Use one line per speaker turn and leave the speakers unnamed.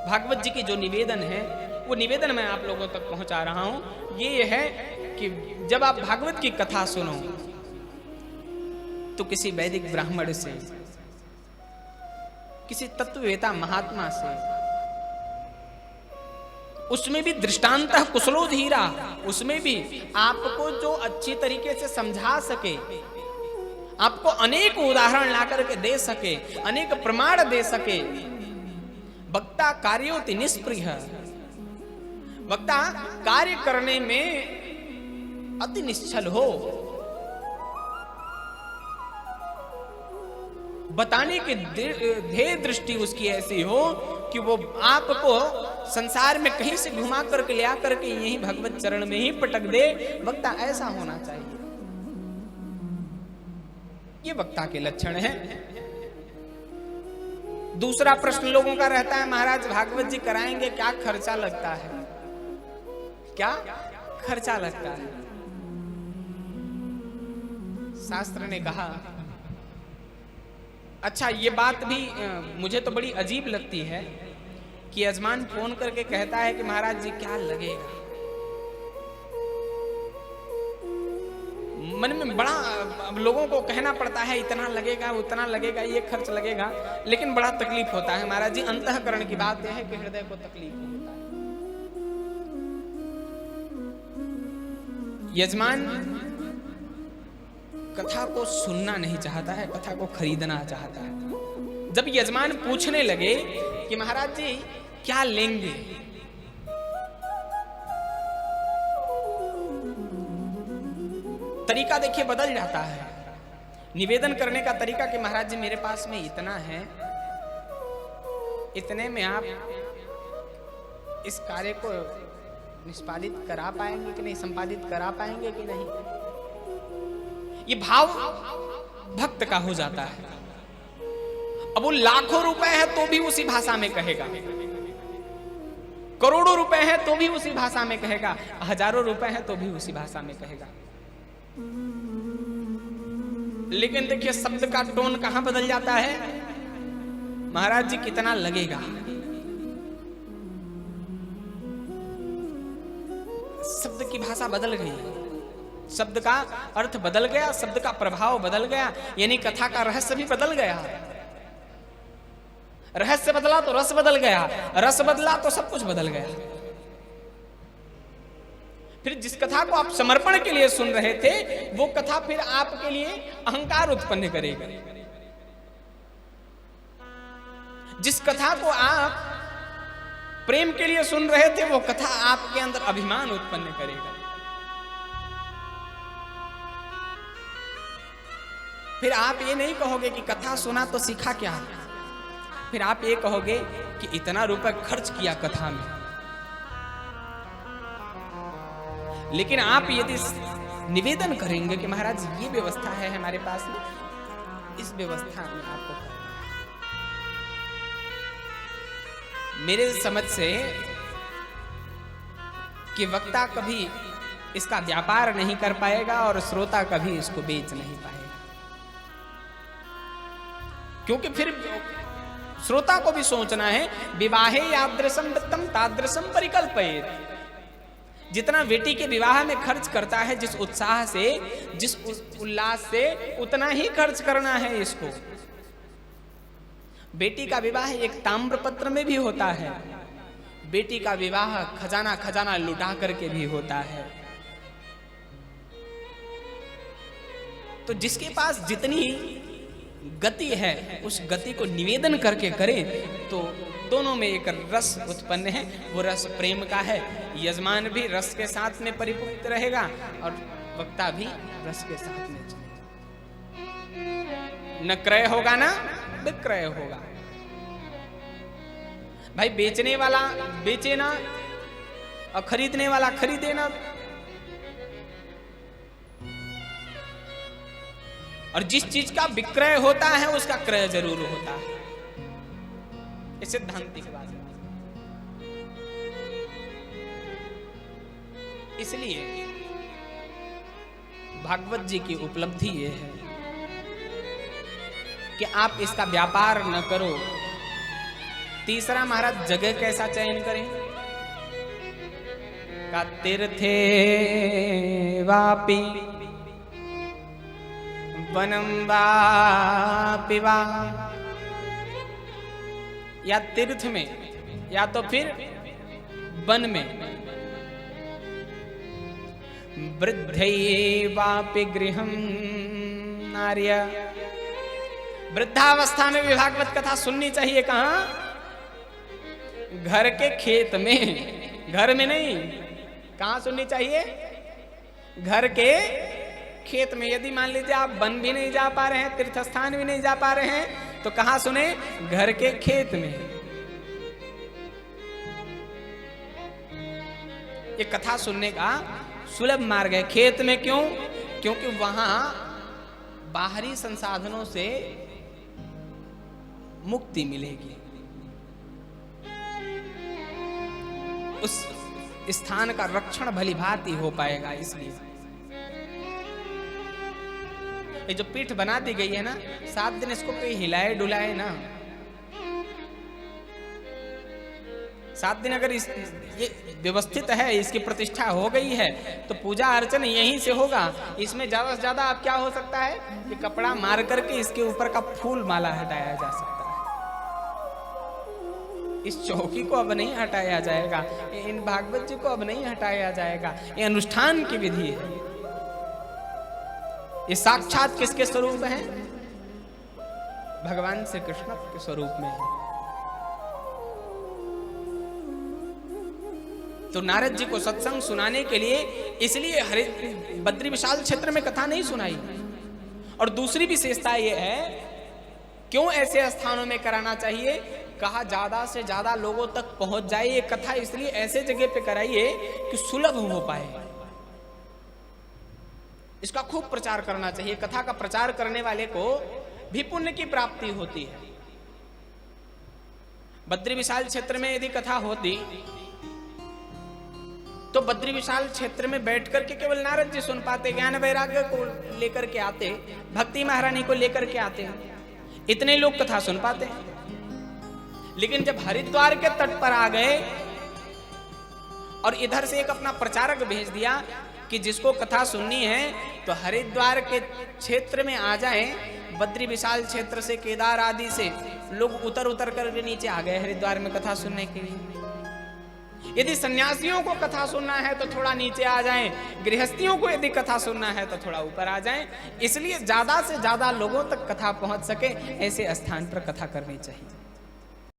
भागवत जी की जो निवेदन है वो निवेदन मैं आप लोगों तक पहुंचा रहा हूं। ये है कि जब आप भागवत की कथा सुनो तो किसी वैदिक ब्राह्मण से, किसी तत्ववेता महात्मा से, उसमें भी दृष्टांतः कुशलो धीरा, उसमें भी आपको जो अच्छी तरीके से समझा सके, आपको अनेक उदाहरण ला करके दे सके, अनेक प्रमाण दे सके। वक्ता कार्योति निष्प्रिय, वक्ता कार्य करने में अति निश्चल हो, बताने की ध्येय दृष्टि उसकी ऐसी हो कि वो आपको संसार में कहीं से घुमा करके ले आकर के यही भगवत चरण में ही पटक दे। वक्ता ऐसा होना चाहिए। ये वक्ता के लक्षण हैं। दूसरा प्रश्न लोगों का रहता है, महाराज भागवत जी कराएंगे, क्या खर्चा लगता है? क्या खर्चा लगता है? शास्त्र ने कहा, अच्छा ये बात भी मुझे तो बड़ी अजीब लगती है कि यजमान फोन करके कहता है कि महाराज जी क्या लगेगा। मन में बड़ा लोगों को कहना पड़ता है इतना लगेगा, उतना लगेगा, ये खर्च लगेगा, लेकिन बड़ा तकलीफ होता है। महाराज जी अंतःकरण की बात यह है कि हृदय को तकलीफ होता है। यजमान कथा को सुनना नहीं चाहता है, कथा को खरीदना चाहता है। जब यजमान पूछने लगे कि महाराज जी क्या लेंगे, तरीका देखिए बदल जाता है। निवेदन करने का तरीका कि महाराज जी मेरे पास में इतना है, इतने में आप इस कार्य को निष्पादित करा पाएंगे कि नहीं, संपादित करा पाएंगे कि नहीं। ये भाव भक्त का हो जाता है। अब वो लाखों रुपए है तो भी उसी भाषा में कहेगा, करोड़ों रुपए है तो भी उसी भाषा में कहेगा, हजारों रुपए है तो भी उसी भाषा में कहेगा। लेकिन देखिए शब्द का टोन कहां बदल जाता है। महाराज जी कितना लगेगा, शब्द की भाषा बदल गई, शब्द का अर्थ बदल गया, शब्द का प्रभाव बदल गया, यानी कथा का रहस्य भी बदल गया। रहस्य बदला तो रस बदल गया, रस बदला तो सब कुछ बदल गया। फिर जिस कथा को आप समर्पण के लिए सुन रहे थे वो कथा फिर आपके लिए अहंकार उत्पन्न करेगा। जिस कथा को आप प्रेम के लिए सुन रहे थे वो कथा आपके अंदर अभिमान उत्पन्न करेगा। फिर आप ये नहीं कहोगे कि कथा सुना तो सीखा क्या, फिर आप ये कहोगे कि इतना रुपए खर्च किया कथा में। लेकिन आप यदि निवेदन करेंगे कि महाराज ये व्यवस्था है हमारे पास में, इस व्यवस्था में आपको मेरे समझ से कि वक्ता कभी इसका व्यापार नहीं कर पाएगा और श्रोता कभी इसको बेच नहीं पाएगा। क्योंकि फिर श्रोता को भी सोचना है, विवाहे यादृशम दत्तम तादृशम परिकल्पयेत्। जितना बेटी के विवाह में खर्च करता है जिस उत्साह से, जिस उल्लास से, उतना ही खर्च करना है इसको। बेटी का विवाह एक ताम्रपत्र में भी होता है, बेटी का विवाह खजाना खजाना लुटा करके भी होता है। तो जिसके पास जितनी गति है उस गति को निवेदन करके करे तो दोनों में एक रस उत्पन्न है, वो रस प्रेम का है। यजमान भी रस के साथ में परिपुक्त रहेगा और वक्ता भी रस के साथ में चलेगा। न क्रय होगा ना विक्रय होगा। भाई बेचने वाला बेचे ना और खरीदने वाला खरीदे ना। और जिस चीज का विक्रय होता है उसका क्रय जरूर होता है। ये सिद्धांतिक बात है। इसलिए भागवत जी की उपलब्धि ये है कि आप इसका व्यापार न करो तीसरा महाराज जगह कैसा चयन करें? का तीर्थे वापि वनम वापि वा, या तीर्थ में या तो फिर वन में, वृद्धैवापि गृहं नार्य। वृद्धावस्था में भी भागवत कथा सुननी चाहिए। कहां? घर के खेत में, घर में नहीं। कहां सुननी चाहिए? घर के खेत में। यदि मान लीजिए आप वन भी नहीं जा पा रहे हैं, तीर्थ स्थान भी नहीं जा पा रहे हैं, तो कहां सुने? घर के खेत में। ये कथा सुनने का सुलभ मार्ग है। खेत में क्यों? क्योंकि वहां बाहरी संसाधनों से मुक्ति मिलेगी, उस स्थान का रक्षण भलीभांति हो पाएगा। इसलिए ये जो पीठ बना दी गई है ना, 7 दिन इसको कोई हिलाए डुलाए ना। 7 दिन अगर ये व्यवस्थित है, इसकी प्रतिष्ठा हो गई है, तो पूजा अर्चन यहीं से होगा। इसमें ज्यादा से ज्यादा आप क्या हो सकता है कि कपड़ा मार करके इसके ऊपर का फूल माला हटाया जा सकता है। इस चौकी को अब नहीं हटाया जाएगा, इन भागवत जी को अब नहीं हटाया जाएगा। ये अनुष्ठान की विधि है। ये साक्षात किसके स्वरूप है? भगवान श्री कृष्ण के स्वरूप में है। तो नारद जी को सत्संग सुनाने के लिए इसलिए बद्री विशाल क्षेत्र में कथा नहीं सुनाई। और दूसरी विशेषता यह है, क्यों ऐसे स्थानों में कराना चाहिए? कहा ज्यादा से ज्यादा लोगों तक पहुंच जाए ये कथा, इसलिए ऐसे जगह पे कराइए कि सुलभ हो पाए। इसका खूब प्रचार करना चाहिए। कथा का प्रचार करने वाले को भी पुण्य की प्राप्ति होती है। बद्री विशाल क्षेत्र में यदि कथा होती तो बद्री विशाल क्षेत्र में बैठ करके केवल नारद जी सुन पाते, ज्ञान वैराग्य को लेकर के आते, भक्ति महारानी को लेकर के आते, इतने लोग कथा सुन पाते। लेकिन जब हरिद्वार के तट पर आ गए और इधर से एक अपना प्रचारक भेज दिया कि जिसको कथा सुननी है तो हरिद्वार के क्षेत्र में आ जाएं, बद्री विशाल क्षेत्र से, केदार आदि से लोग उतर उतर कर नीचे आ गए हरिद्वार में कथा सुनने के लिए। यदि सन्यासियों को कथा सुनना है तो थोड़ा नीचे आ जाएं, गृहस्थियों को यदि कथा सुनना है तो थोड़ा ऊपर आ जाएं। इसलिए ज्यादा से ज्यादा लोगों तक कथा पहुंच सके, ऐसे स्थान पर कथा करनी चाहिए।